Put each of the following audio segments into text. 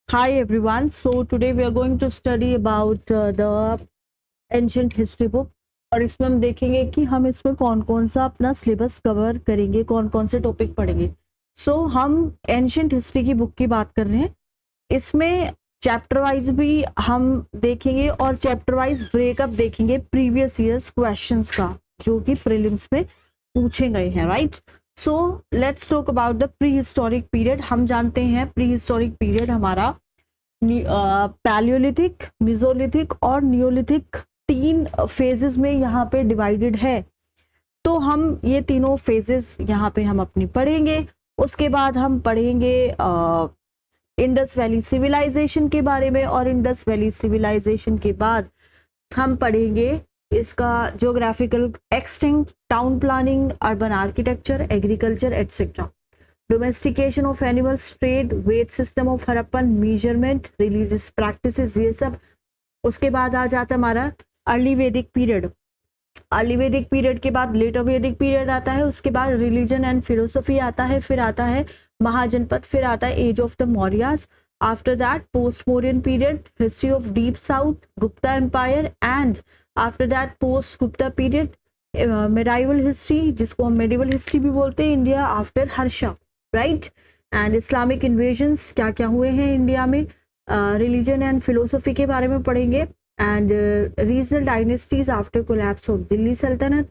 Hi everyone. So today we are going to study about the ancient history book और इसमें हम देखेंगे कि हम इसमें कौन कौन सा अपना सिलेबस कवर करेंगे, कौन कौन से टॉपिक पढ़ेंगे। हम एंशियंट हिस्ट्री की बुक की बात कर रहे हैं। इसमें चैप्टर वाइज भी हम देखेंगे और चैप्टर वाइज ब्रेकअप देखेंगे प्रीवियस ईयर्स क्वेश्चंस का, जो कि प्रीलिम्स में पूछे गए हैं, right. So let's talk about the pre historic period. हम जानते हैं प्री हिस्टोरिक पीरियड हमारा पैलियोलिथिक, मिजोलिथिक और नियोलिथिक तीन फेजेस में यहाँ पे डिवाइडेड है। तो हम ये तीनों फेजेस यहाँ पे हम अपनी पढ़ेंगे। उसके बाद हम पढ़ेंगे इंडस वैली सिविलाइजेशन के बारे में, और इंडस वैली सिविलाइजेशन के बाद हम पढ़ेंगे इसका geographical extinct, town planning, urban architecture, agriculture etcetera, domestication of animals, trade, weight system of Harappan, measurement, religious practices, ये सब। उसके बाद आ जाता है हमारा अर्ली वैदिक पीरियड। अर्ली वैदिक पीरियड के बाद लेटर वैदिक पीरियड आता है। उसके बाद रिलीजन एंड फिलोसफी आता है। फिर आता है महाजनपद। फिर आता है age of the Mauryas. After that post Mauryan period, history of deep south, Gupta empire, and after that post Gupta period medieval history, जिसको हम मेडिवल हिस्ट्री भी बोलते हैं, India after Harsha, right. And Islamic invasions, क्या क्या हुए हैं इंडिया में। रिलीजन एंड फिलोसफी के बारे में पढ़ेंगे। And regional dynasties after collapse of Delhi सल्तनत।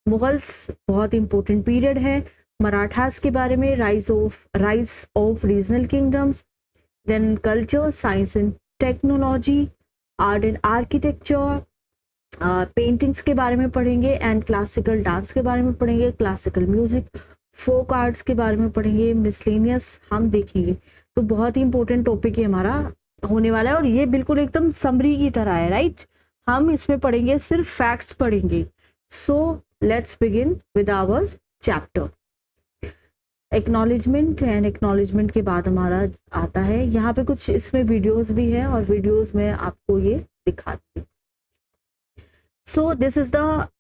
मुगल्स बहुत इंपॉर्टेंट पीरियड है। मराठास के बारे में, rise of regional kingdoms. Then culture, science and technology, art and architecture, paintings के बारे में पढ़ेंगे। एंड क्लासिकल डांस के बारे में पढ़ेंगे, क्लासिकल म्यूजिक, फोक आर्ट्स के बारे में पढ़ेंगे, मिसलेनियस हम देखेंगे। तो बहुत ही इंपॉर्टेंट टॉपिक है हमारा होने वाला है, और ये बिल्कुल एकदम समरी की तरह है, राइट। हम इसमें पढ़ेंगे, सिर्फ फैक्ट्स पढ़ेंगे। So let's begin with our chapter. Acknowledgement, and acknowledgement के बाद हमारा आता है यहाँ पे कुछ इसमें वीडियोस भी है, और वीडियोस में आपको ये दिखाती हूँ। So this is the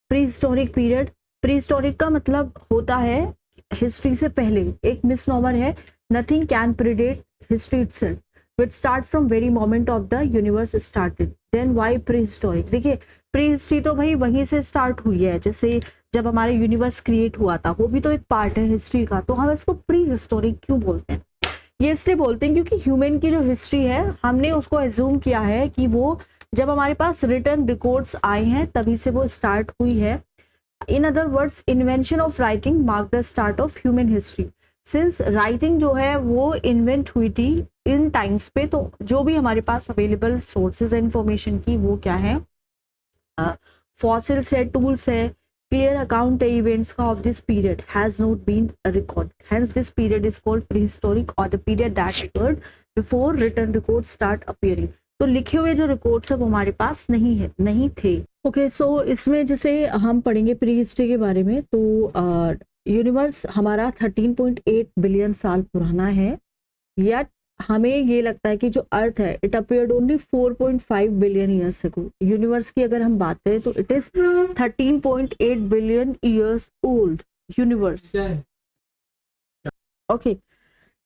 pre historic period. Pre historic का मतलब होता है हिस्ट्री से पहले। एक मिसनोमर है, nothing can predate history itself, which start from very moment of the universe started. Then why prehistoric? देखिए, प्री हिस्ट्री तो भाई वहीं से स्टार्ट हुई है, जैसे जब हमारा यूनिवर्स क्रिएट हुआ था, वो भी तो एक पार्ट है हिस्ट्री का। तो हम इसको प्री हिस्टोरिक क्यों बोलते हैं? ये इसलिए बोलते हैं क्योंकि ह्यूमन की जो हिस्ट्री है, हमने उसको एज्यूम किया है कि वो जब हमारे पास रिटर्न रिकॉर्ड्स आए हैं तभी से वो स्टार्ट हुई है। In other words, invention of writing mark the start of human history. Since writing जो है वो इन्वेंट हुई थी इन टाइम्स पे, तो जो भी हमारे पास अवेलेबल सोर्सेज है इंफॉर्मेशन की, वो क्या है? फॉसिल्स है, टूल्स है, क्लियर अकाउंट है इवेंट्स का of this period has not been record. Hence this period is called prehistoric, और the period that occurred before written record start appearing. तो लिखे हुए जो रिकॉर्ड्स है वो हमारे पास नहीं थे। ओके, सो इसमें जैसे हम पढ़ेंगे प्री हिस्ट्री के बारे में, तो यूनिवर्स हमारा 13.8 बिलियन साल पुराना है। या हमें ये लगता है कि जो अर्थ है, it appeared only 4.5 billion years ago. Universe की अगर हम बात करें तो it is 13.8 billion years old universe. Okay,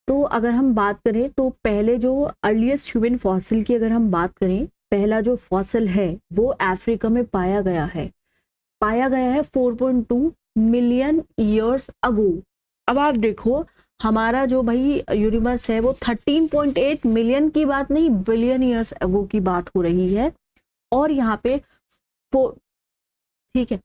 तो अगर हम बात करें तो पहले जो अर्लीस्ट ह्यूमन फॉसिल की अगर हम बात करें, पहला जो फॉसिल है वो अफ्रीका में पाया गया है 4.2 मिलियन ईयर्स अगो। अब आप देखो, हमारा जो भाई यूनिवर्स है वो 13.8 मिलियन की बात नहीं, बिलियन ईयर्स अगो की बात हो रही है। और यहाँ पे ठीक है,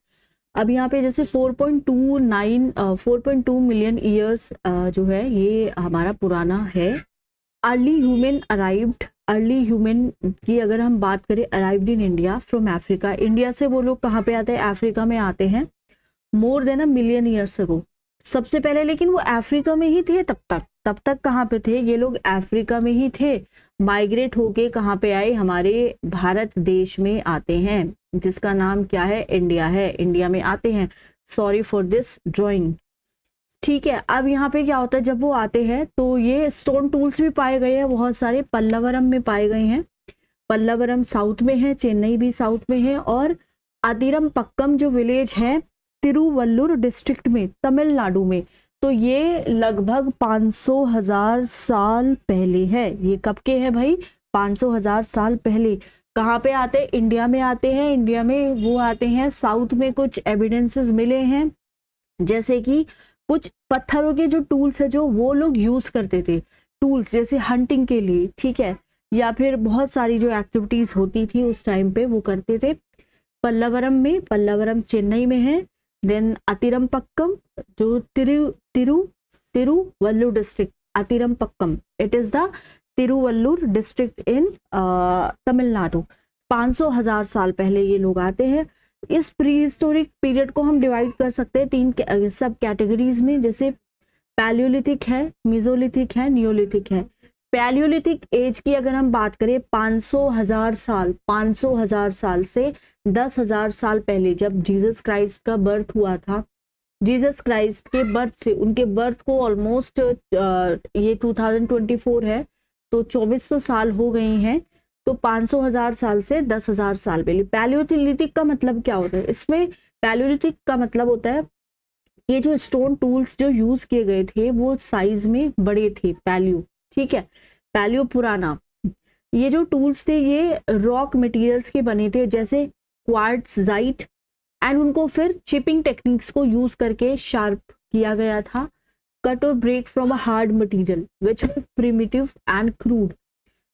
अब यहाँ पे जैसे 4.2 मिलियन ईयर्स जो है ये हमारा पुराना है। अर्ली ह्यूमन की अगर हम बात करें, arrived in India from Africa. India से वो लोग कहाँ पे आते हैं? अफ्रीका में आते हैं more than a million years ago. सबसे पहले लेकिन वो अफ्रीका में ही थे। तब तक कहाँ पे थे ये लोग? अफ्रीका में ही थे। माइग्रेट होके कहाँ पे आए? हमारे भारत देश में आते हैं, जिसका नाम क्या है? इंडिया है। इंडिया में आते हैं। सॉरी फॉर दिस ड्राइंग, ठीक है। अब यहाँ पे क्या होता है, जब वो आते हैं तो ये स्टोन टूल्स भी पाए गए हैं बहुत सारे। पल्लवरम में पाए गए हैं। पल्लवरम साउथ में है, चेन्नई भी साउथ में है, और आदिरम पक्कम जो विलेज है तिरुवल्लुर डिस्ट्रिक्ट में, तमिलनाडु में। तो ये लगभग 500,000 साल पहले है। ये कब के हैं भाई? 500,000 साल पहले। कहाँ पे आते हैं? इंडिया में आते हैं। इंडिया में वो आते हैं, साउथ में कुछ एविडेंसेस मिले हैं, जैसे कि कुछ पत्थरों के जो टूल्स है जो वो लोग यूज करते थे, टूल्स जैसे हंटिंग के लिए, ठीक है, या फिर बहुत सारी जो एक्टिविटीज होती थी उस टाइम पे वो करते थे। पल्लवरम में, पल्लवरम चेन्नई में है। देन अतिरमपक्कम जो Tiruvallur district, Attirampakkam, it is the Tiruvallur district in Tamil Nadu. 500,000 साल पहले ये लोग आते हैं। इस प्री हिस्टोरिक पीरियड को हम डिवाइड कर सकते हैं 3 सब कैटेगरीज में, जैसे पैलियोलिथिक है, मेसोलिथिक है, नियोलिथिक है। पैलियोलिथिक एज की अगर हम बात करें 500,000 साल, 500,000 साल से 10,000 साल पहले जब जीसस क्राइस्ट का बर्थ हुआ था, जीसस क्राइस्ट के बर्थ से उनके बर्थ को ऑलमोस्ट ये 2024 है तो 2400 साल हो गए हैं। तो 500,000 साल से 10,000 साल पहले। पैलियोलिथिक का मतलब क्या होता है? इसमें पैलियोलिथिक का मतलब होता है ये जो स्टोन टूल्स जो यूज किए गए थे वो साइज में बड़े थे, पैलियो, ठीक है, पैलियो पुराना। ये जो टूल्स थे ये रॉक मटेरियल्स के बने थे, जैसे क्वार्ट्जाइट, एंड उनको फिर चिपिंग टेक्निक्स को यूज करके शार्प किया गया था। कट और break from a hard material which were primitive and crude.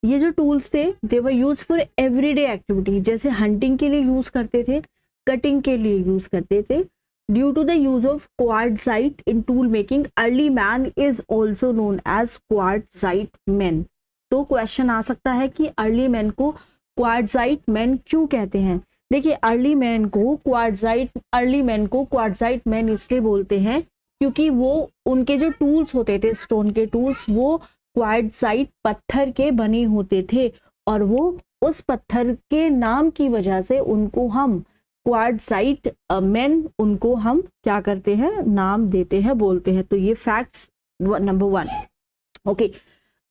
ये जो टूल्स थे they were use for everyday activities, जैसे हंटिंग के लिए यूज करते थे, कटिंग के लिए यूज करते थे। Due to the use of quartzite in tool making, early man is also known as quartzite man. तो क्वेश्चन आ सकता है कि अर्ली मैन को क्वार्ट्जाइट मैन क्यों कहते हैं? देखिए, अर्ली मैन को क्वार्ट्जाइट मैन इसलिए बोलते हैं क्योंकि वो उनके जो टूल्स होते थे, स्टोन के टूल्स, वो क्वार्ट्जाइट पत्थर के बने होते थे, और वो उस पत्थर के नाम की वजह से उनको हम क्वार्ट्जाइट मैन, उनको हम क्या करते हैं? नाम देते हैं, बोलते हैं। तो ये फैक्ट्स नंबर 1। ओके,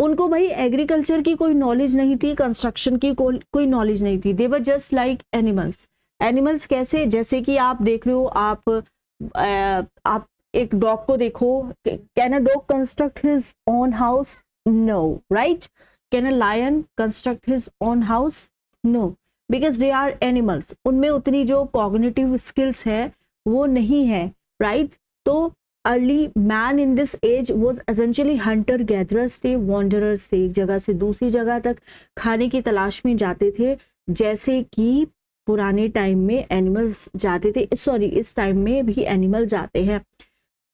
उनको भाई एग्रीकल्चर की कोई नॉलेज नहीं थी, कंस्ट्रक्शन की कोई नॉलेज नहीं थी। They were just like animals. Animals कैसे? जैसे कि आप देख रहे हो, आप एक डॉग को देखो, can a dog construct his own house? No, right? Can a lion construct his own house? No, because they are animals. उनमें उतनी जो कॉग्निटिव स्किल्स है वो नहीं है, राइट? तो early man in this age was essentially hunter gatherers थे, wanderers थे, एक जगह से दूसरी जगह तक खाने की तलाश में जाते थे, जैसे कि पुराने टाइम में एनिमल्स जाते थे। सॉरी, इस टाइम में भी एनिमल जाते हैं।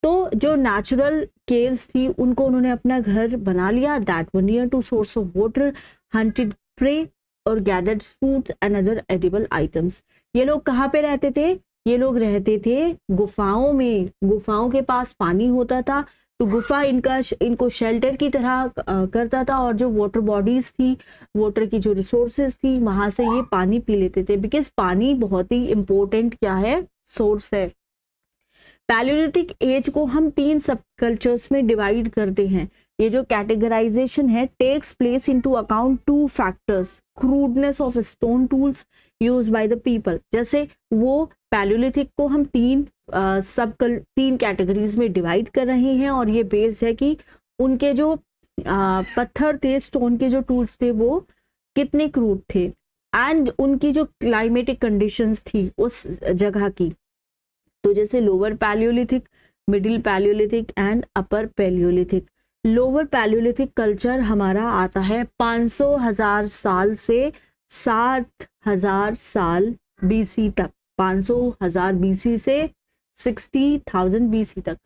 तो जो नेचुरल केव्स थी उनको उन्होंने अपना घर बना लिया, that were near to source of water, hunted prey और gathered foods and other edible items. ये लोग कहाँ पे रहते थे? ये लोग रहते थे गुफाओं में। गुफाओं के पास पानी होता था, तो गुफा इनको शेल्टर की तरह करता था, और जो वाटर बॉडीज थी, वाटर की जो रिसोर्सेज थी, वहां से ये पानी पी लेते थे, बिकॉज पानी बहुत ही इंपॉर्टेंट क्या है? सोर्स है। पैलियोलिथिक एज को हम 3 सब कल्चर्स में डिवाइड करते हैं। ये जो कैटेगराइजेशन है takes place into account 2 factors, crudeness of stone tools used by the people. जैसे वो पैलियोलिथिक को हम 3 कैटेगरीज में डिवाइड कर रहे हैं, और ये बेस्ड है कि उनके जो पत्थर थे, स्टोन के जो टूल्स थे वो कितने क्रूड थे, एंड उनकी जो क्लाइमेटिक कंडीशंस थी उस जगह की। तो जैसे lower Palaeolithic, middle Palaeolithic and upper Palaeolithic. Lower Palaeolithic culture हमारा आता है 500,000 साल से 60,000 साल बीसी तक, 500,000 बीसी से 60,000 बीसी तक।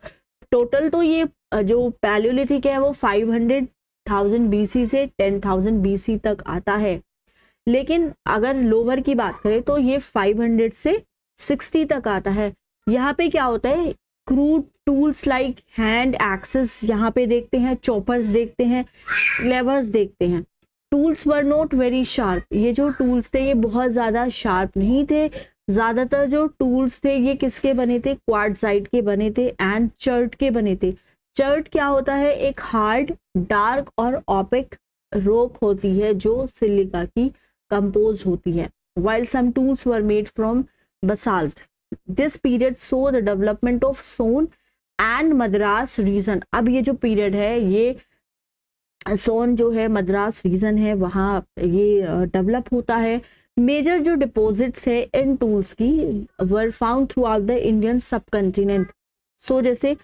टोटल तो ये जो पैलियोलिथिक है वो 500,000 बीसी से 10,000 बीसी तक आता है, लेकिन अगर लोअर की बात करें तो ये 500 से 60 तक आता है। यहाँ पे क्या होता है? Crude tools like hand axes यहाँ पे देखते हैं, चॉपर्स देखते हैं, क्लेवर्स देखते हैं। Tools were not very sharp. ये जो टूल्स थे ये बहुत ज़्यादा शार्प नहीं थे। ज़्यादातर जो टूल्स थे ये किसके बने थे? क्वार्ट्जाइट के बने थे एंड चर्ट के बने थे। चर्ट क्या होता है? एक हार्ड, डार्क और ओपेक रॉक होती है जो सिलिका की कंपोज होती है, while some tools were made from basalt. This period saw the development of stone and Madras region. अब ये जो पीरियड है ये सोन जो है मद्रास रीजन है वहाँ ये डेवलप होता है। मेजर जो डिपॉजिट्स है इन टूल्स की were found through out the Indian सब कंटिनेंट। सो जैसे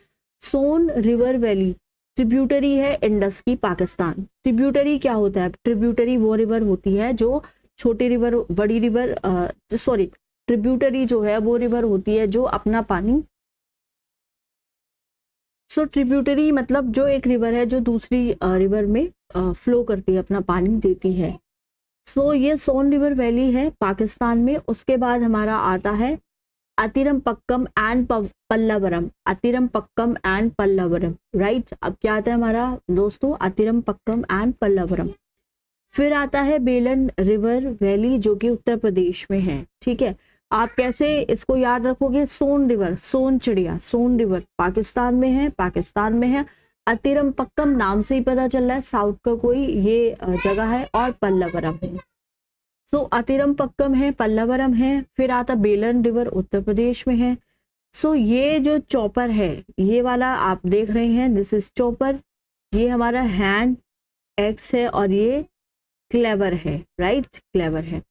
सोन रिवर वैली ट्रिब्यूटरी है इंडस की पाकिस्तान। ट्रिब्यूटरी क्या होता है? ट्रिब्यूटरी वो रिवर होती है जो छोटी रिवर बड़ी रिवर सॉरी ट्रिब्यूटरी जो है वो रिवर होती है जो अपना पानी ट्रिब्यूटरी मतलब जो एक रिवर है जो दूसरी रिवर में फ्लो करती है, अपना पानी देती है। ये सोन रिवर वैली है पाकिस्तान में। उसके बाद हमारा आता है Attirampakkam and Pallavaram. Attirampakkam and Pallavaram, right. अब क्या आता है हमारा दोस्तों? अतिरमपक्कम एंड पल्लवरम। फिर आता है बेलन रिवर वैली जो कि उत्तर प्रदेश में है, ठीक है। आप कैसे इसको याद रखोगे? सोन रिवर, सोन चिड़िया, सोन रिवर पाकिस्तान में है, पाकिस्तान में है। अतिरमपक्कम नाम से ही पता चल रहा है साउथ का कोई ये जगह है, और पल्लवरम है। अतिरमपक्कम है, पल्लवरम है। फिर आता बेलन रिवर उत्तर प्रदेश में है। ये जो चॉपर है ये वाला आप देख रहे हैं, दिस इज चॉपर। ये हमारा हैंड एक्स है और ये क्लेवर है, राइट, क्लेवर है।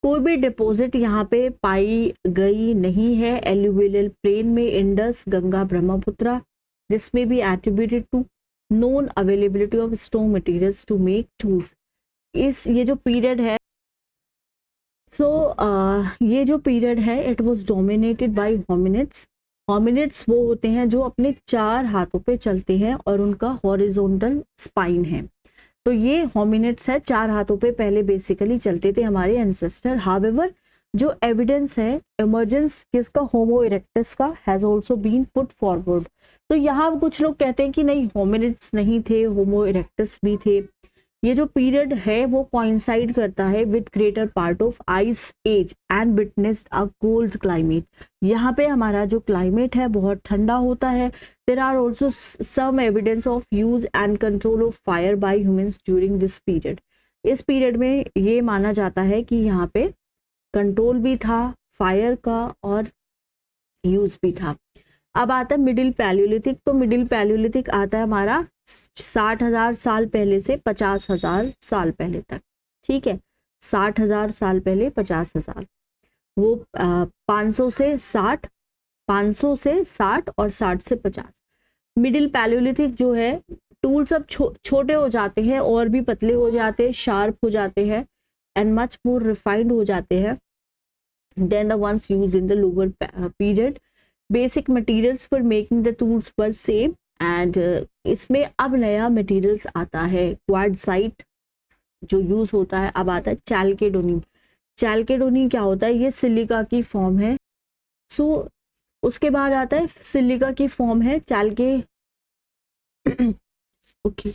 कोई भी डिपॉजिट यहाँ पे पाई गई नहीं है एल्यूवियल प्लेन में Indus Ganga Brahmaputra. This may be attributed to non availability of stone materials to make tools. ये जो पीरियड है ये जो पीरियड है it was dominated by hominids. Hominids वो होते हैं जो अपने 4 हाथों पे चलते हैं और उनका हॉरिजॉन्टल स्पाइन है। ये होमिनिड्स है, 4 हाथों पे पहले बेसिकली चलते थे हमारे एंसेस्टर। हाउएवर जो एविडेंस है इमर्जेंस किसका? होमो इरेक्टस का has also been put forward. यहाँ कुछ लोग कहते हैं कि नहीं होमिनिड्स नहीं थे, होमो इरेक्टस भी थे। ये जो पीरियड है वो कोइंसाइड करता है with greater part of ice age and witnessed a cold climate. यहाँ पे हमारा जो क्लाइमेट है बहुत ठंडा होता है। There are also some evidence of use and control of fire by humans during this period. इस पीरियड में ये माना जाता है कि यहाँ पे कंट्रोल भी था फायर का और यूज भी था। अब आता है मिडिल पैलियोलिथिक। मिडिल पैलियोलिथिक आता है हमारा 60,000 साल पहले से 50,000 साल पहले तक, ठीक है। 60,000 साल पहले 50,000, वो 500 से 60, 500 से 60 और 60 से 50। मिडिल पैलियोलिथिक जो है टूल सब छोटे हो जाते हैं और भी पतले हो जाते हैं, शार्प हो जाते हैं एंड मच मोर रिफाइंड हो जाते हैं then the ones used in the lower period. Basic materials for making the tools were same and इसमें अब नया मटेरियल्स आता है क्वार्टजाइट जो यूज होता है। अब आता है चैल्केडोनी। चैल्केडोनी क्या होता है? ये सिलिका की फॉर्म है। उसके बाद आता है सिलिका की फॉर्म है चैल्के ओके।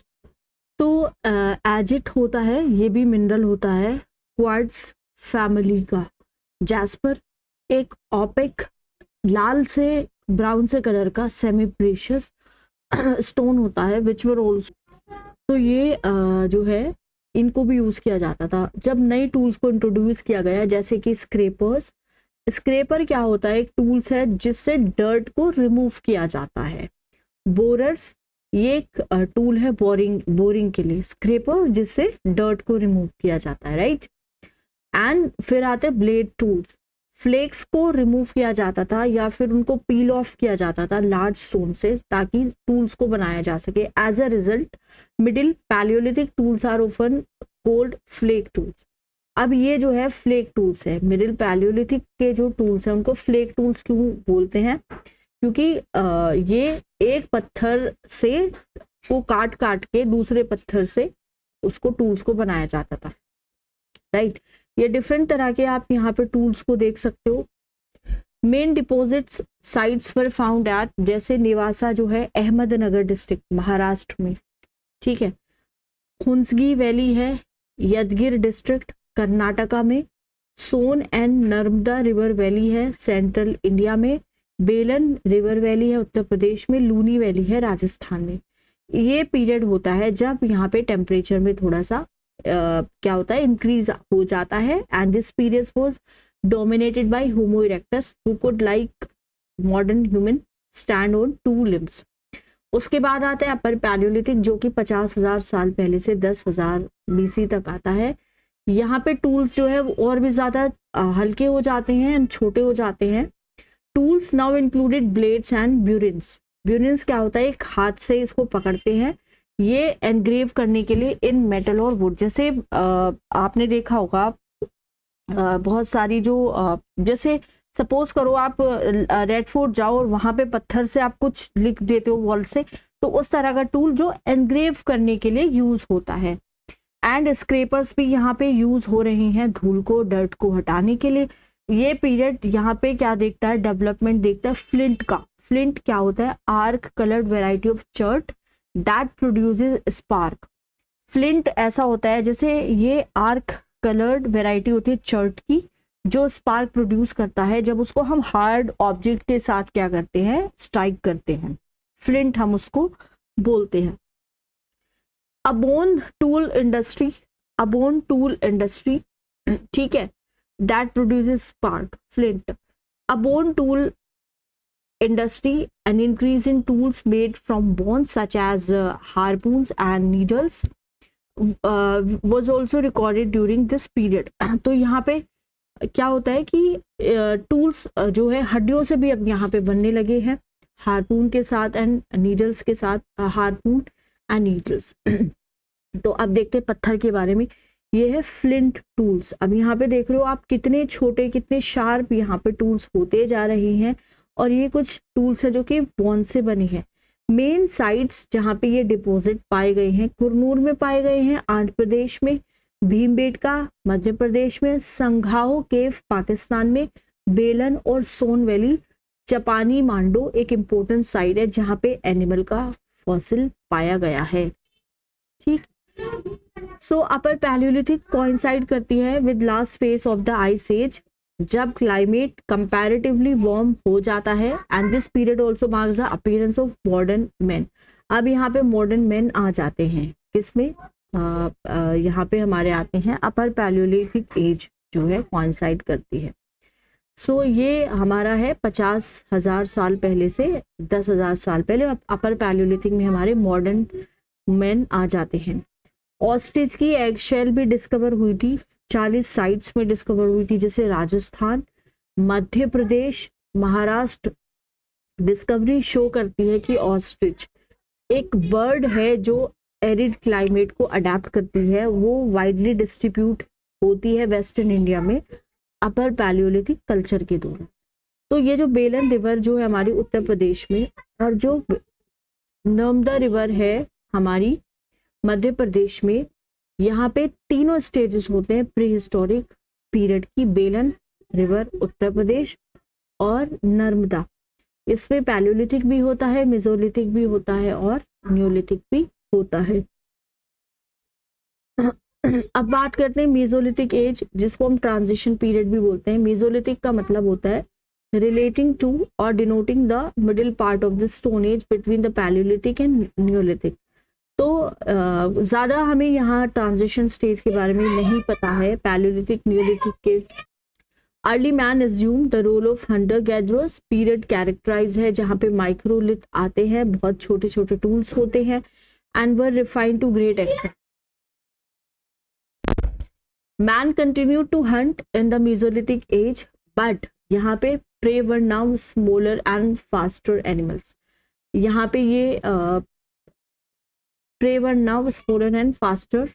एजिट होता है, ये भी मिनरल होता है क्वार्ट्ज फैमिली का। जैस्पर एक ओपेक लाल से ब्राउन से कलर का सेमी प्रेशियस स्टोन होता है विच वर ऑल्सो। ये जो है इनको भी यूज किया जाता था जब नए टूल्स को इंट्रोड्यूस किया गया, जैसे कि स्क्रेपर्स। स्क्रेपर क्या होता है? एक टूल्स है जिससे डर्ट को रिमूव किया जाता है। बोरर्स ये एक टूल है बोरिंग के लिए। स्क्रेपर्स जिससे डर्ट को रिमूव किया जाता है, राइट। एंड फिर आते हैं ब्लेड टूल्स। फ्लेक्स को रिमूव किया जाता था या फिर उनको पील ऑफ किया जाता था लार्ज स्टोन से ताकि टूल्स को बनाया जा सके। As a result middle palaeolithic tools are often called flake tools. अब ये जो है फ्लेक टूल्स है, मिडिल पैलियोलिथिक के जो टूल्स हैं उनको फ्लेक टूल्स क्यों बोलते हैं? क्योंकि ये एक पत्थर से को काट के दूसरे पत्थर से उसको टूल्स को बनाया जाता था, राइट। ये डिफरेंट तरह के आप यहाँ पे टूल्स को देख सकते हो। मेन डिपॉजिट्स साइट्स पर फाउंड एट, जैसे नेवासा जो है अहमदनगर डिस्ट्रिक्ट महाराष्ट्र में, ठीक है। हुंसगी वैली है यदगिर डिस्ट्रिक्ट कर्नाटका में। सोन एंड नर्मदा रिवर वैली है सेंट्रल इंडिया में। बेलन रिवर वैली है उत्तर प्रदेश में। लूनी वैली है राजस्थान में। ये पीरियड होता है जब यहाँ पे टेम्परेचर में थोड़ा सा क्या होता है इंक्रीज हो जाता है and this period was dominated bye homo erectus who could like modern human stand on 2 limbs. उसके बाद आता है अपर पैलियोलिथिक, जो कि 50,000 साल पहले से 10,000 BC तक आता है। यहाँ पे टूल्स जो है वो और भी ज्यादा हल्के हो जाते हैं एंड छोटे हो जाते हैं। Tools now included blades and burins. Burins क्या होता है, एक हाथ से इसको पकड़ते हैं, ये एनग्रेव करने के लिए इन मेटल और वुड। जैसे आपने देखा होगा बहुत सारी जो जैसे सपोज करो आप रेड फोर्ट जाओ और वहां पे पत्थर से आप कुछ लिख देते हो वॉल से, तो उस तरह का टूल जो एनग्रेव करने के लिए यूज होता है। एंड स्क्रेपर्स भी यहाँ पे यूज हो रही हैं धूल को, डर्ट को हटाने के लिए। ये पीरियड यहाँ पे क्या देखता है, डेवलपमेंट देखता है फ्लिंट का। फ्लिंट क्या होता है, arc coloured variety of chert that produces spark. Flint ऐसा होता है जैसे ये आर्क कलर्ड वेराइटी होती है चर्ट की, जो स्पार्क प्रोड्यूस करता है जब उसको हम हार्ड ऑब्जेक्ट के साथ क्या करते हैं, स्ट्राइक करते हैं। फ्लिंट हम उसको बोलते हैं। A bone tool industry, a bone tool industry, ठीक है, that produces spark, flint. A bone tool industry, an increase in tools made from bones such as harpoons and needles was also recorded during this period। तो यहाँ पे क्या होता है कि tools जो है हड्डियों से भी अब यहाँ पे बनने लगे हैं, हार्पून के साथ एंड नीडल्स के साथ, हार्पून एंड नीडल्स। तो अब देखते हैं पत्थर के बारे में। ये है फ्लिंट टूल्स। अब यहाँ पे देख रहे हो आप कितने छोटे कितने शार्प यहाँ पे टूल्स होते जा रहे हैं, और ये कुछ टूल्स है जो कि बोन से बने हैं। मेन साइट्स जहाँ पे ये डिपॉजिट पाए गए हैं, कुरनूल में पाए गए हैं आंध्र प्रदेश में, भीमबेटका मध्य प्रदेश में, संघाओ केव पाकिस्तान में, बेलन और सोन वैली जापानी मांडो एक इम्पोर्टेंट साइट है जहाँ पे एनिमल का फॉसिल पाया गया है। ठीक, सो अपर पैलियोलिथिक कोइंसाइड करती है with last phase of the ice age, जब क्लाइमेट कंपैरेटिवली वार्म हो जाता है। And this period also marks the appearance of modern man. अब यहाँ पे मॉडर्न मैन आ जाते हैं किसमें, यहाँ पे हमारे आते हैं अपर पैलियोलिथिक एज जो है कोइंसाइड करती है। सो ये हमारा है 50,000 साल पहले से 10,000 साल पहले। अपर पैलियोलिथिक में हमारे मॉडर्न मैन आ जाते हैं। ऑस्ट्रिच की एग शेल भी डिस्कवर हुई थी, 40 साइट्स में डिस्कवर हुई थी, जैसे राजस्थान, मध्य प्रदेश, महाराष्ट्र। डिस्कवरी शो करती है कि ऑस्ट्रिच एक बर्ड है जो एरिड क्लाइमेट को अडेप्ट करती है, वो वाइडली डिस्ट्रीब्यूट होती है वेस्टर्न इंडिया में अपर पैलियोलिथिक कल्चर के दौरान। तो ये जो बेलन रिवर जो है हमारी उत्तर प्रदेश में, और जो नर्मदा रिवर है हमारी मध्य प्रदेश में, यहाँ पे तीनों स्टेजेस होते हैं प्री हिस्टोरिक पीरियड की, बेलन रिवर उत्तर प्रदेश और नर्मदा। इसमें पैलियोलिथिक भी होता है, मेसोलिथिक भी होता है और नियोलिथिक भी होता है। अब बात करते हैं मेसोलिथिक एज, जिसको हम ट्रांजिशन पीरियड भी बोलते हैं। मेसोलिथिक का मतलब होता है रिलेटिंग टू और denoting the middle part of the stone age between the Palaeolithic and Neolithic. तो ज़्यादा हमें यहाँ ट्रांजिशन स्टेज के बारे में नहीं पता है पैलियोलिथिक नियोलिथिक के। Early man assume the role of hunter gatherers. Period characterize है जहाँ पे माइक्रोलिथ आते हैं, बहुत छोटे छोटे टूल्स होते हैं, and were refined to great extent. Man continue to hunt in the mesolithic age, but यहाँ पे prey were now smaller and faster animals. यहाँ पे ये prey were now smaller and faster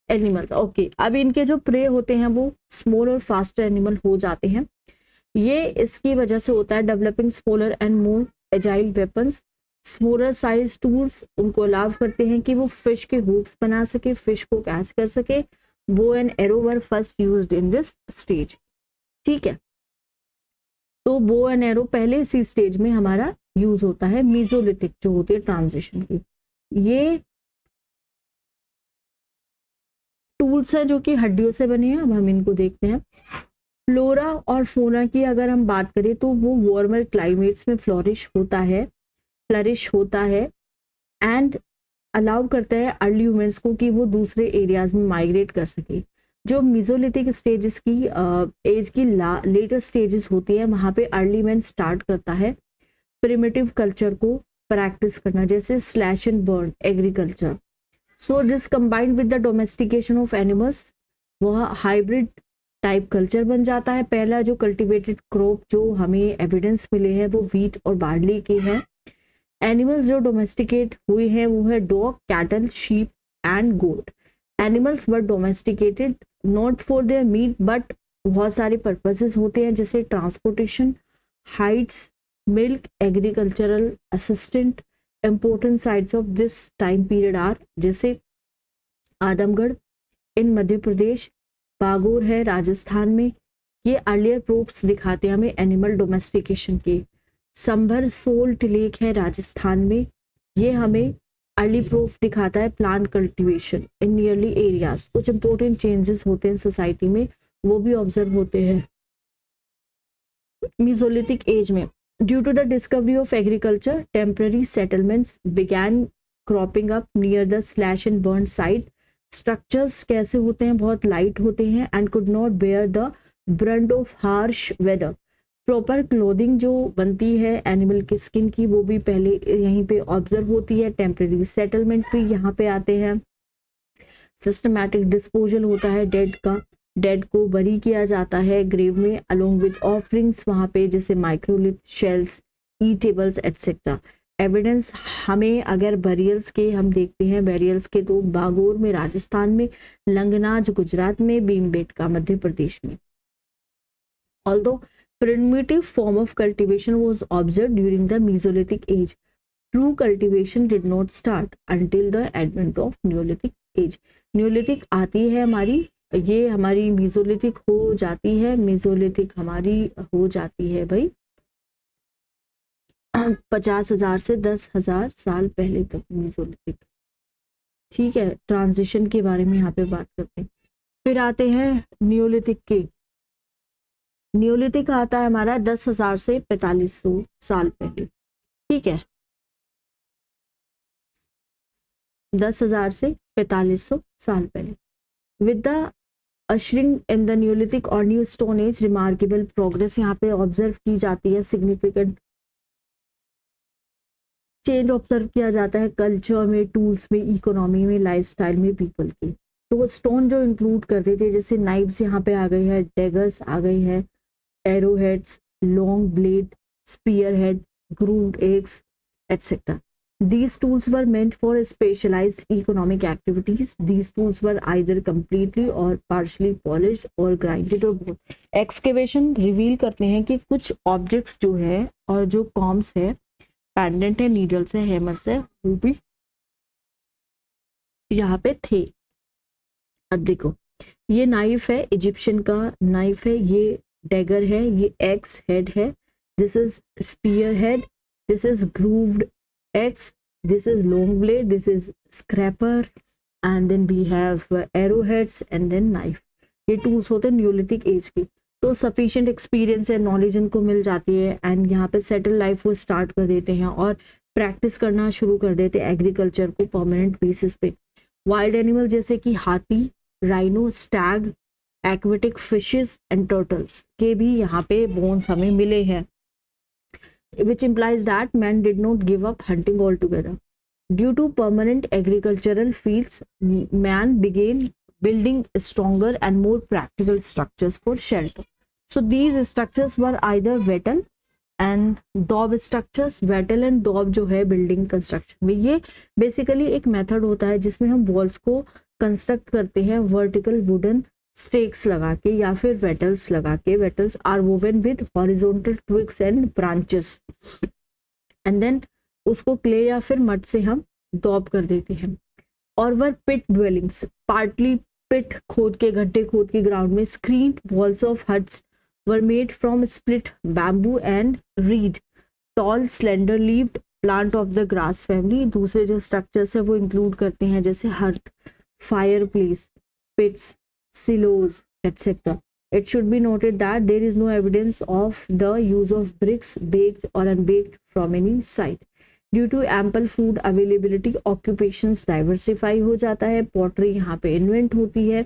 animals. Okay, अब इनके जो प्रे होते हैं वो स्मॉल और फास्टर एनिमल हो जाते हैं। ये इसकी वजह से होता है developing smaller and more agile weapons. Smaller size tools उनको अलाउ करते हैं कि वो फिश के हुक्स बना सके, फिश को कैच कर सके। Bow and arrow were first used in this stage. ठीक है, तो बो एंड एरो पहले इसी स्टेज में हमारा यूज होता है। मेसोलिथिक जो होती है ट्रांजिशन की, ये टूल्स हैं जो कि हड्डियों से बने हैं। अब हम इनको देखते हैं। फ्लोरा और फोना की अगर हम बात करें तो वो वार्मर क्लाइमेट्स में फ्लोरिश होता है एंड अलाउ करता है अर्ली ह्यूमंस को कि वो दूसरे एरियाज में माइग्रेट कर सके। जो मेसोलिथिक स्टेजेस की एज की लेटर स्टेजेस होती है, वहाँ पे अर्ली मैन स्टार्ट करता है प्रिमिटिव कल्चर को प्रैक्टिस करना, जैसे slash and burn agriculture. So this combined with the domestication of animals, वह हाइब्रिड टाइप कल्चर बन जाता है। पहला जो कल्टिवेटेड क्रॉप जो हमें एविडेंस मिले हैं वो व्हीट और बार्ली के हैं। एनिमल्स जो डोमेस्टिकेट हुए हैं वो है dog, cattle, sheep and goat. Animals were domesticated not for their meat but बहुत सारे पर्पसेस होते हैं, जैसे transportation, hides, milk, agricultural assistant. Important sites of this time period are, जैसे आदमगढ़ इन मध्य प्रदेश, बागोर है राजस्थान में। ये अर्लियर प्रूफ्स दिखाते हैं हमें एनिमल डोमेस्टिकेशन के। संभर सोल्ट लेक है राजस्थान में, ये हमें अर्ली प्रूफ दिखाता है plant cultivation in nearly areas. कुछ इंपॉर्टेंट चेंजेस होते हैं सोसाइटी में, वो भी ऑब्जर्व होते हैं। मीजोलिथिक एज में due to the discovery of agriculture temporary settlements began cropping up near the slash and burn site. Structures कैसे होते हैं, बहुत लाइट होते हैं and could not bear the brunt of harsh weather. Proper clothing जो बनती है एनिमल की स्किन की वो भी पहले यहीं पे ऑब्जर्व होती है। टेम्पररी सेटलमेंट भी यहाँ पे आते हैं। सिस्टमैटिक डिस्पोजल होता है डेड का, डेड को बरी किया जाता है ग्रेव में अलोंग विद ऑफरिंग्स वहाँ पे, जैसे microlith, shells, eatables etcetera. Evidence हमें अगर बैरियल्स के हम देखते हैं, बैरियल्स के तो बागोर में राजस्थान में, लंगनाज गुजरात में, भीमबेटका मध्य प्रदेश में। Although primitive form of cultivation was observed during the Mesolithic age. True cultivation did not start until the advent of Neolithic age. Neolithic आती है हमारी, ये हमारी Mesolithic हो जाती है, Mesolithic हमारी हो जाती है भाई 50,000 से 10,000 साल पहले तक Mesolithic। ठीक है, ट्रांजिशन के बारे में यहाँ पे बात करते हैं। फिर आते हैं न्यूलिथिक के। न्यूलिथिक आता है हमारा 10,000 से 4500 साल पहले। ठीक है, 10,000 से 4500 साल पहले। With the ushering in the neolithic और new stone age remarkable progress यहाँ पे ऑब्जर्व की जाती है। सिग्निफिकेंट चेंज ऑब्जर्व किया जाता है कल्चर में, टूल्स में, इकोनॉमी में, लाइफस्टाइल में पीपल की। तो वो स्टोन जो इंक्लूड करते थे, जैसे नाइफ्स यहाँ पे आ गई है, डेगर्स आ गई है, arrowheads, long blade, spearhead, grooved eggs, etc. These tools were meant for specialized economic activities. These tools were either completely or partially polished or grinded or both. Excavation reveal करते हैं कि कुछ objects जो है और जो combs है, pendant है, needles है, hammers है, वो भी यहाँ पे थे। अब देखो, ये नाइफ है, इजिप्शियन का नाइफ है, ये डैगर है, ये एक्स हेड है, this is spear head, this is grooved axe, this is long blade, this is scraper and then we have arrow heads and then knife. ये टूल्स होते हैं न्यूलिथिक एज के। तो सफिशिएंट एक्सपीरियंस है, knowledge इनको मिल जाती है एंड यहाँ पे सेटल लाइफ वो स्टार्ट कर देते हैं और प्रैक्टिस करना शुरू कर देते हैं एग्रीकल्चर को परमानेंट बेसिस पे। वाइल्ड एनिमल जैसे कि हाथी, rhino, Stag, aquatic fishes and turtles के भी यहाँ पे बोन्स हमें मिले हैं, which implies that man did not give up hunting altogether. Due to permanent agricultural fields, man began building stronger and more practical structures for shelter. So these structures were either wattle and daub structures. Wattle and daub जो है building construction में, ये basically एक method होता है जिसमें हम walls को construct करते हैं vertical wooden stakes लगा के या फिर wattles लगा के। wattles are woven with horizontal twigs and branches and then उसको clay या फिर mud से हम daub कर देते हैं। और वर pit dwellings, partly pit खोद के, गड्ढे खोद के ग्राउंड में। screened walls of huts were made from split bamboo and reed, tall slender leaved plant of the grass family। दूसरे जो structures है वो include करते हैं जैसे hearth, fireplace, pits, silos, etc. It should be noted that there is no evidence of the use of bricks, baked or unbaked from any site. Due to ample food availability, occupations diversify हो जाता है। pottery यहाँ पे invent होती है।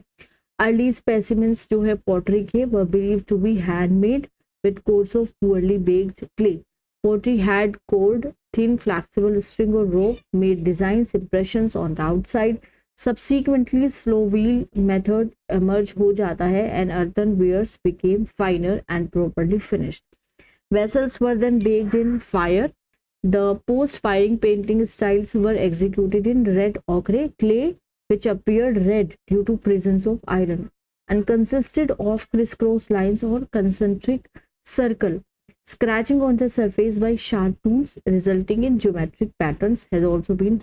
Early specimens जो है pottery के were believed to be handmade with coats of poorly baked clay. Pottery had cord, thin flexible string or rope, made designs, impressions on the outside. Subsequently, slow wheel method emerge हो जाता है and earthenwares became finer and properly finished. Vessels were then baked in fire. The post-firing painting styles were executed in red ochre clay, which appeared red due to presence of iron, and consisted of crisscross lines or concentric circle. Scratching on the surface by sharp tools, resulting in geometric patterns, has also been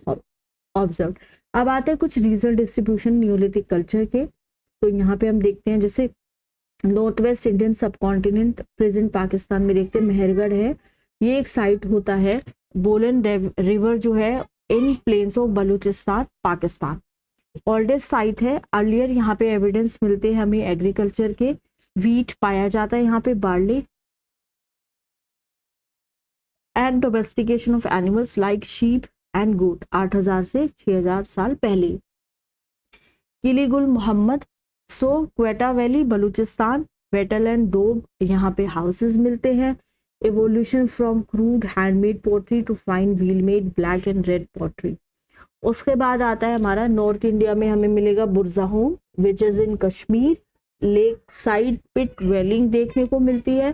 observed. अब आते हैं कुछ regional distribution Neolithic culture के। तो यहाँ पे हम देखते हैं जैसे नॉर्थ वेस्ट इंडियन सब कॉन्टिनेंट, प्रेजेंट पाकिस्तान में देखते हैं मेहरगढ़ है, ये एक साइट होता है। बोलन रिवर जो है in plains of Balochistan Pakistan, oldest site है। अर्लियर यहाँ पे एविडेंस मिलते हैं हमें एग्रीकल्चर के, व्हीट पाया जाता है यहाँ पे, barley and domestication of animals like sheep and goat 8000 से 6000 साल पहले। Kili Gul Mohammad, so Quetta valley Balochistan, wattle and daub यहाँ पे हाउसेस मिलते हैं। Evolution from crude handmade pottery to fine wheel made black and red pottery. उसके बाद आता है हमारा नॉर्थ इंडिया में हमें मिलेगा Burzahom which is in Kashmir, lakeside pit dwelling देखने को मिलती है।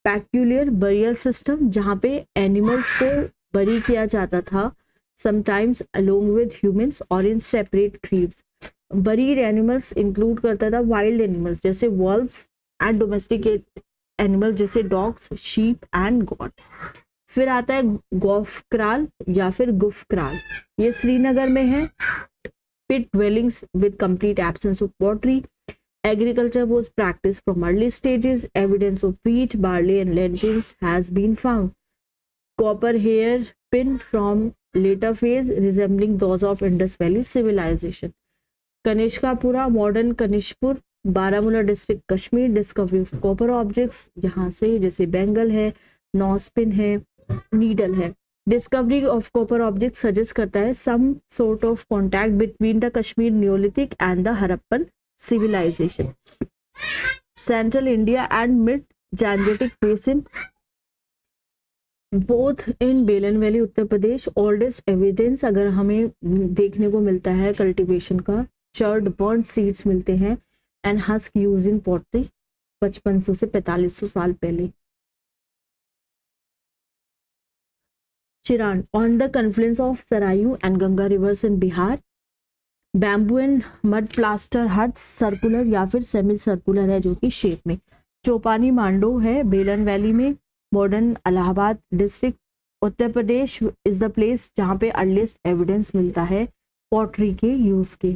पैक्यूलियर बरियल सिस्टम जहाँ पे एनिमल्स को बरी किया जाता था, समटाइम्स अलोंग विद ह्यूमंस और in separate Greaves. Buried animals include करता था वाइल्ड एनिमल्स जैसे वॉल्व्स एंड डोमेस्टिकेट एनिमल जैसे डॉग्स, शीप एंड गॉट। फिर आता है गोफ्क्राल या फिर गुफ्क्राल, ये श्रीनगर में है। पिट dwellings with complete absence of pottery. Agriculture was practiced from early stages. Evidence of wheat, barley and lentils has been found. Copper hairpin from later phase resembling those of Indus Valley civilization. Kanishkapura, modern Kanispur, Baramulla district Kashmir, discovery of copper objects यहाँ से जैसे bangle है, nose pin है, needle है। Discovery of copper object suggest करता है some sort of contact between the Kashmir neolithic and the Harappan civilisation. Central India and mid Gangetic basin both in Belan valley Uttar Pradesh. Oldest evidence अगर हमें देखने को मिलता है कल्टीवेशन का, चर्ड बर्न सीड्स मिलते हैं and husk use in pottery 5500 से 4500 साल पहले। Chirand on the confluence of Saryu and Ganga rivers in Bihar. Bamboo and mud plaster huts circular या फिर सेमी सर्कुलर है जो कि शेप में। चौपानी मांडो है बेलन वैली में, modern Allahabad district Uttar Pradesh is the place जहाँ पे अर्लीस्ट एविडेंस मिलता है पॉटरी के यूज के।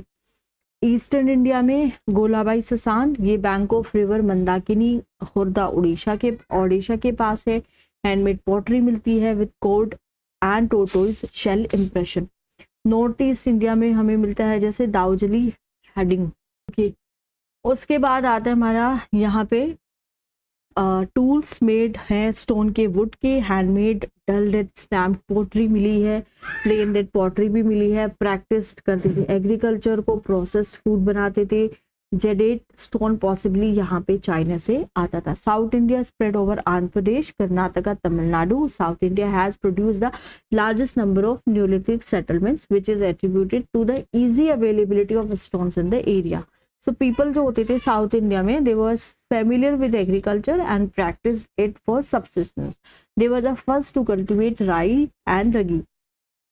ईस्टर्न इंडिया में गोलाबाई ससान, ये bank of river Mandakini Khurda Orissa के पास है। हैंडमेड पॉटरी मिलती है with cord and tortoise shell impression. North east India में हमें मिलता है जैसे दाउजली हेडिंग। ओके, उसके बाद आता है हमारा यहाँ पे टूल्स मेड हैं स्टोन के, वुड के, हैंडमेड डल रेड स्टैम्प पोट्री मिली है, प्लेन रेड पॉटरी भी मिली है। प्रैक्टिस करते थे एग्रीकल्चर को, प्रोसेस्ड फूड बनाते थे। जेडेट स्टोन पॉसिबली यहाँ पे चाइना से आता था। South India spread over Andhra Pradesh, Karnataka, Tamil Nadu. South India has produced the largest number of neolithic settlements which is attributed to the easy availability of stones in the area. So people जो होते थे South India में, they were familiar with agriculture and practised it for subsistence. They were the first to cultivate rye and ragi.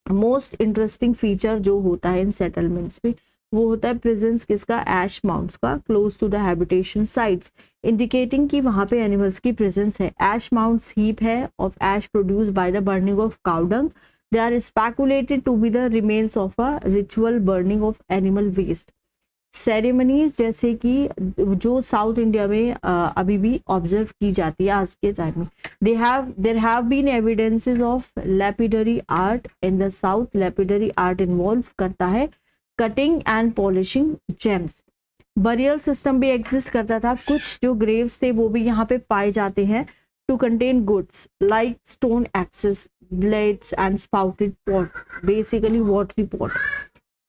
Most interesting feature जो होता है इन settlements में वो होता है प्रेजेंस किसका, ऐश माउंट्स का, close to the habitation sites, indicating कि वहाँ पे एनिमल्स की प्रेजेंस है। ऐश माउंट्स हीप है of ash produced by the burning of cow dung. They are speculated to be the remains of a ritual burning of animal waste. Ceremonies जैसे कि जो south India में अभी भी observe की जाती है आज के टाइम में, there have been evidences of lapidary art in the south. Lapidary art involve करता है cutting and polishing gems. Burial system भी एग्जिस्ट करता था, कुछ जो ग्रेव्स थे वो भी यहाँ पे पाए जाते हैं to contain goods like stone axes, blades and spouted pot, basically watery pot.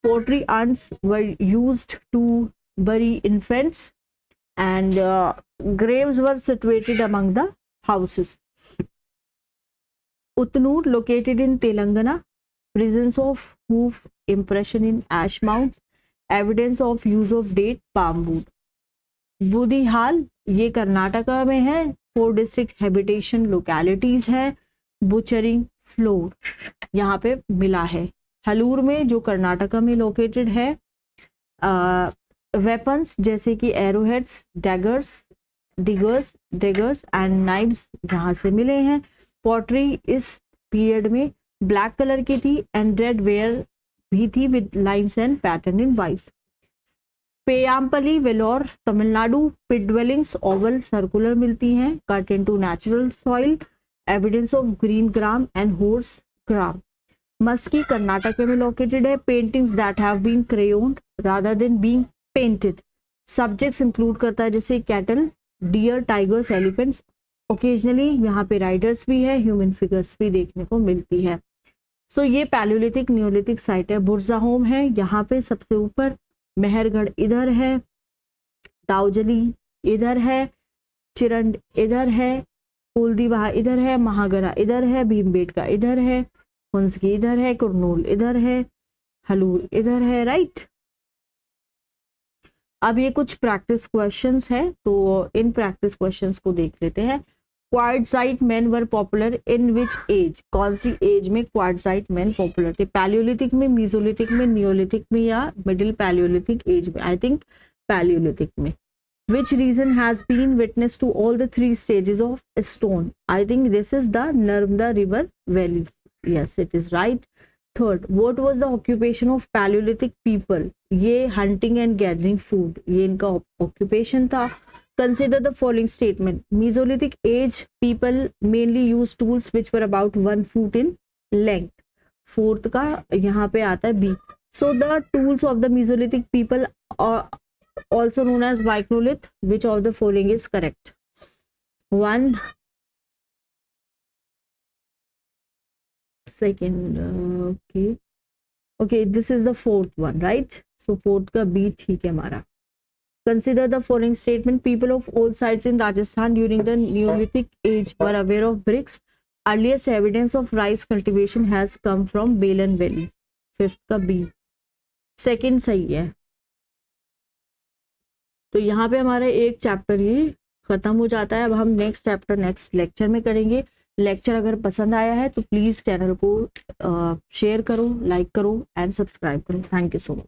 Pottery urns were used to bury infants and graves were situated among the houses. Uttanur, located in Telangana, presence of hoof impression in ash mounds, evidence of use of date palm wood. बुदिहाल ये कर्नाटका में है, 4 district habitation localities है, butchering floor यहाँ पे मिला है। हलूर में जो कर्नाटका में लोकेटेड है, वेपन्स जैसे कि एरोहेड्स, डिगर्स एंड नाइव्स यहाँ से मिले हैं। पॉटरी इस पीरियड में ब्लैक कलर की थी एंड रेड वेयर भी थी with lines and pattern in wise. Paiyampalli Vellore Tamil Nadu, pit dwellings oval circular मिलती हैं, cut into natural soil, evidence of green gram and horse gram. Maski Karnataka में लोकेटेड है, paintings that have been crayoned rather than being painted. Subjects include करता है जैसे cattle, deer, tigers, elephants. Occasionally यहाँ पे Riders भी है, ह्यूमन फिगर्स भी देखने को मिलती है। सो ये पैलियोलिथिक नियोलिथिक साइट है। बुरजाहोम है यहाँ पे सबसे ऊपर, मेहरगढ़ इधर है, दाउजली इधर है, चिरंड इधर है, कुलदीवाहा इधर है, महागरा इधर है, भीमबेटका इधर है, हुंसगी इधर है, कुरनूल इधर है, हलूर इधर है, राइट। अब ये कुछ प्रैक्टिस क्वेश्चंस है, तो इन प्रैक्टिस क्वेश्चंस को देख लेते हैं। Quartzite man were popular in which age, कौन सी एज में क्वार्टजाइट मैन पॉपुलर थे? पैलियोलिथिक में, मीजोलिथिक में, नियोलिथिक में या मिडिल पैलियोलिथिक एज में? आई थिंक पैलियोलिथिक में। Which region has been witness to all the 3 stages of stone? I think this is the Narmada River Valley. Yes, it is right. Third, what was the occupation of Paleolithic people? ये hunting and gathering food, ये इनका occupation था। Consider the following statement. Mesolithic age people mainly used tools which were about 1 foot in length. Fourth का यहाँ पे आता है B. So the tools of the Mesolithic people are also known as microlith. Which of the following is correct? 1 second, okay, this is the fourth one, right? So fourth का B ठीक है हमारा। Consider the following statement. People of all sites in Rajasthan during the Neolithic age were aware of bricks. Earliest evidence of rice cultivation has come from Balan Valley. Fifth का B. Second सही है। तो यहाँ पे हमारा एक chapter ये खत्म हो जाता है। अब हम नेक्स्ट चैप्टर नेक्स्ट लेक्चर में करेंगे। लेक्चर अगर पसंद आया है तो प्लीज़ चैनल को शेयर करो, लाइक करो एंड सब्सक्राइब करो। Thank you so much.